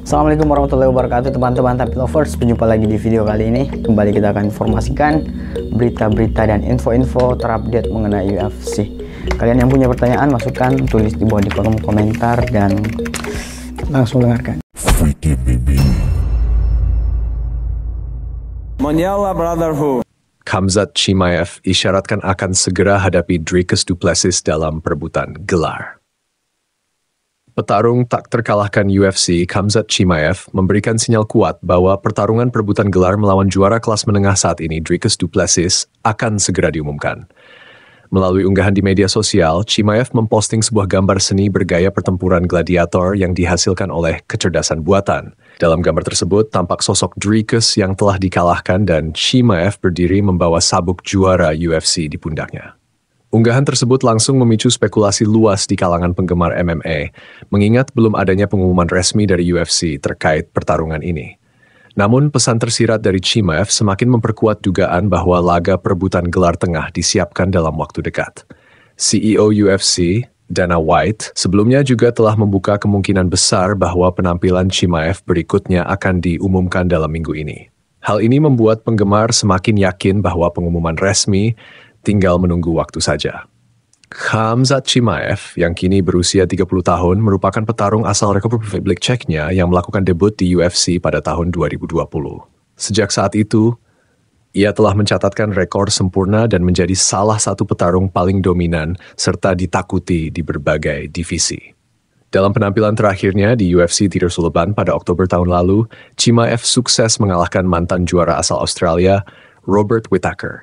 Assalamualaikum warahmatullahi wabarakatuh teman-teman Tapi Lovers. Berjumpa lagi di video kali ini. Kembali kita akan informasikan berita-berita dan info-info terupdate mengenai UFC. Kalian yang punya pertanyaan, masukkan, tulis di bawah di kolom komentar, dan langsung dengarkan. Monyala Brotherhood. Khamzat Chimaev isyaratkan akan segera hadapi Dricus du Plessis dalam perebutan gelar. Petarung tak terkalahkan UFC, Khamzat Chimaev, memberikan sinyal kuat bahwa pertarungan perebutan gelar melawan juara kelas menengah saat ini, Dricus du Plessis, akan segera diumumkan. Melalui unggahan di media sosial, Chimaev memposting sebuah gambar seni bergaya pertempuran gladiator yang dihasilkan oleh kecerdasan buatan. Dalam gambar tersebut, tampak sosok Dricus yang telah dikalahkan dan Chimaev berdiri membawa sabuk juara UFC di pundaknya. Unggahan tersebut langsung memicu spekulasi luas di kalangan penggemar MMA, mengingat belum adanya pengumuman resmi dari UFC terkait pertarungan ini. Namun, pesan tersirat dari Chimaev semakin memperkuat dugaan bahwa laga perebutan gelar tengah disiapkan dalam waktu dekat. CEO UFC, Dana White, sebelumnya juga telah membuka kemungkinan besar bahwa penampilan Chimaev berikutnya akan diumumkan dalam minggu ini. Hal ini membuat penggemar semakin yakin bahwa pengumuman resmi tinggal menunggu waktu saja. Khamzat Chimaev, yang kini berusia 30 tahun, merupakan petarung asal Republik Czechia yang melakukan debut di UFC pada tahun 2020. Sejak saat itu, ia telah mencatatkan rekor sempurna dan menjadi salah satu petarung paling dominan serta ditakuti di berbagai divisi. Dalam penampilan terakhirnya di UFC Theatre Sullivan pada Oktober tahun lalu, Chimaev sukses mengalahkan mantan juara asal Australia, Robert Whittaker.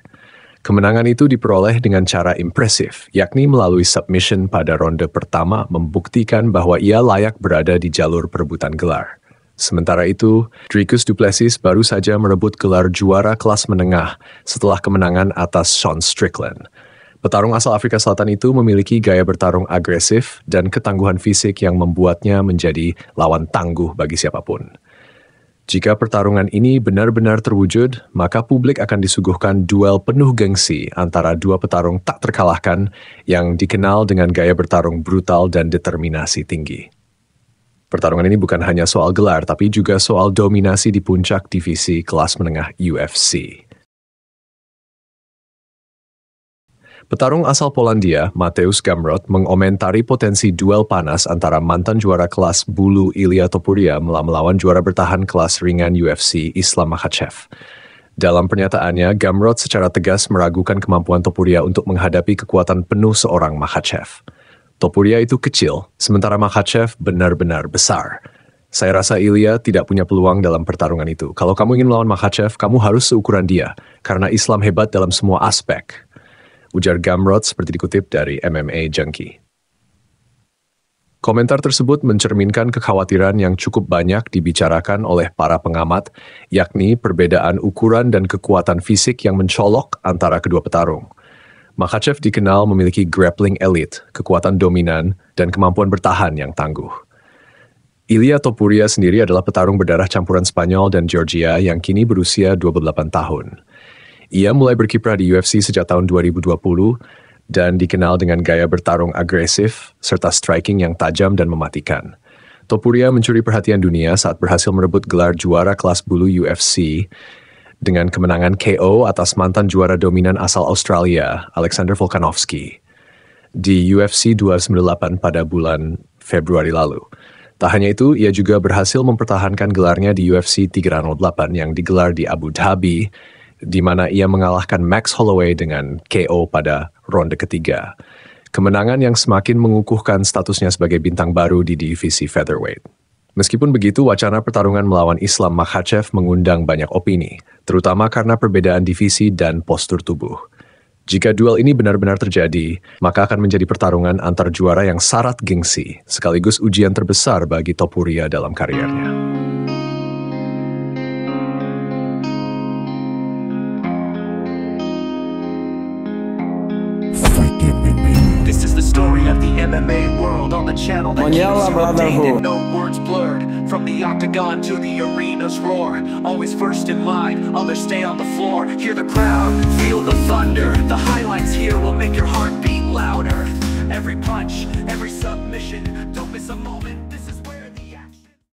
Kemenangan itu diperoleh dengan cara impresif, yakni melalui submission pada ronde pertama membuktikan bahwa ia layak berada di jalur perebutan gelar. Sementara itu, Dricus du Plessis baru saja merebut gelar juara kelas menengah setelah kemenangan atas Sean Strickland. Petarung asal Afrika Selatan itu memiliki gaya bertarung agresif dan ketangguhan fisik yang membuatnya menjadi lawan tangguh bagi siapapun. Jika pertarungan ini benar-benar terwujud, maka publik akan disuguhkan duel penuh gengsi antara dua petarung tak terkalahkan yang dikenal dengan gaya bertarung brutal dan determinasi tinggi. Pertarungan ini bukan hanya soal gelar, tapi juga soal dominasi di puncak divisi kelas menengah UFC. Petarung asal Polandia, Mateusz Gamrot, mengomentari potensi duel panas antara mantan juara kelas bulu Ilia Topuria melawan juara bertahan kelas ringan UFC Islam Makhachev. Dalam pernyataannya, Gamrot secara tegas meragukan kemampuan Topuria untuk menghadapi kekuatan penuh seorang Makhachev. Topuria itu kecil, sementara Makhachev benar-benar besar. Saya rasa Ilia tidak punya peluang dalam pertarungan itu. Kalau kamu ingin melawan Makhachev, kamu harus seukuran dia, karena Islam hebat dalam semua aspek, ujar Gamrot seperti dikutip dari MMA Junkie. Komentar tersebut mencerminkan kekhawatiran yang cukup banyak dibicarakan oleh para pengamat, yakni perbedaan ukuran dan kekuatan fisik yang mencolok antara kedua petarung. Makhachev dikenal memiliki grappling elite, kekuatan dominan, dan kemampuan bertahan yang tangguh. Ilia Topuria sendiri adalah petarung berdarah campuran Spanyol dan Georgia yang kini berusia 28 tahun. Ia mulai berkiprah di UFC sejak tahun 2020 dan dikenal dengan gaya bertarung agresif serta striking yang tajam dan mematikan. Topuria mencuri perhatian dunia saat berhasil merebut gelar juara kelas bulu UFC dengan kemenangan KO atas mantan juara dominan asal Australia, Alexander Volkanovski, di UFC 298 pada bulan Februari lalu. Tak hanya itu, ia juga berhasil mempertahankan gelarnya di UFC 308 yang digelar di Abu Dhabi, di mana ia mengalahkan Max Holloway dengan KO pada ronde ketiga. Kemenangan yang semakin mengukuhkan statusnya sebagai bintang baru di divisi featherweight. Meskipun begitu, wacana pertarungan melawan Islam Makhachev mengundang banyak opini, terutama karena perbedaan divisi dan postur tubuh. Jika duel ini benar-benar terjadi, maka akan menjadi pertarungan antar juara yang syarat gengsi, sekaligus ujian terbesar bagi Topuria dalam karirnya. This is the story of the MMA world on the channel that Monyala keeps you updated. Brotherhood. No words blurred. From the octagon to the arena's roar. Always first in line, others stay on the floor. Hear the crowd, feel the thunder. The highlights here will make your heart beat louder. Every punch, every submission. Don't miss a moment. This is